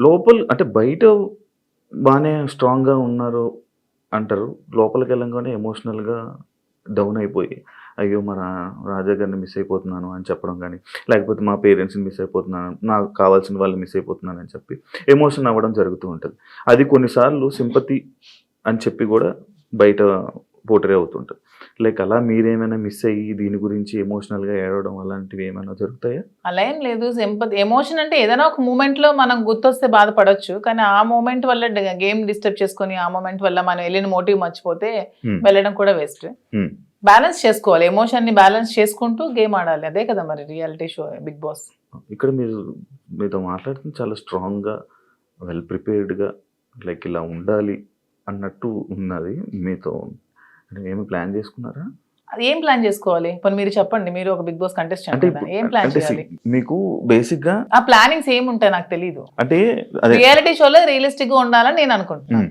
లోపల అంటే బయట బానే స్ట్రాంగ్‌గా ఉన్నారు అంటారు. లోపలికెళ్ళంగానే ఎమోషనల్‌గా డౌన్ అయిపోయి, అయ్యో! మా రాజా గారిని మిస్ అయిపోతున్నాను అని చెప్పడం గాని, లేకపోతే మా పేరెంట్స్‌ని మిస్ అయిపోతున్నాను, నాకు కావాల్సిన వాళ్ళని మిస్ అయిపోతున్నానని చెప్పి ఎమోషన్ అవ్వడం జరుగుతూ ఉంటది. అది కొన్నిసార్లు సింపతి అని చెప్పి గూడా బయట పోర్ట్రే అవుతుంటది. లైక్ అలా మీరేమైనా మిస్ అయ్యి దీని గురించి ఎమోషనల్‌గా ఏడవడం అలాంటివి ఏమైనా జరుగుతాయా? అలా ఏం లేదు. ఎమోషన్ అంటే ఏదైనా ఒక మూమెంట్‌లో మనం గుర్తొస్తే బాధపడొచ్చు. కానీ ఆ మూమెంట్ వల్ల గేమ్ డిస్టర్బ్ చేసుకొని, ఆ మూమెంట్ వల్ల మనం ఎళ్ళిన మోటివ్ మర్చిపోతే హ్మ్. వెళ్ళడం కూడా వేస్ట్. హ్మ్. బ్యాలెన్స్ చేసుకోవాలి. ఎమోషన్‌ని బ్యాలెన్స్ చేసుకుంటూ గేమ్ ఆడాలి. అదే కదా మరి రియాలిటీ షో 'బిగ్ బాస్'. ఇక్కడ మీతో మాట్లాడుతుంది చాలా స్ట్రాంగ్‌గా, వెల్ ప్రిపేర్డ్‌గా లైక్ ఇలా ఉండాలి అన్నట్టు ఉన్నది మీతో. అంటే ఏమి ప్లాన్ చేసుకున్నారా? అది ఏం ప్లాన్ చేసుకోవాలి? పోనీ మీరు చెప్పండి. మీరు ఒక 'బిగ్ బాస్' కంటెస్టెంట్ అంటే కదా! ఇప్పుడు ఏం ప్లాన్ అంటే చేయాలి? మీకు బేసిక్‌గా ఆ ప్లానింగ్స్ ఏముంటాయి నాకు తెలీదు. అంటే అదే రియాలిటీ షోలో రియలిస్టిక్‌గా ఉండాలని నేను అనుకుంటున్నాను. హ్మ్.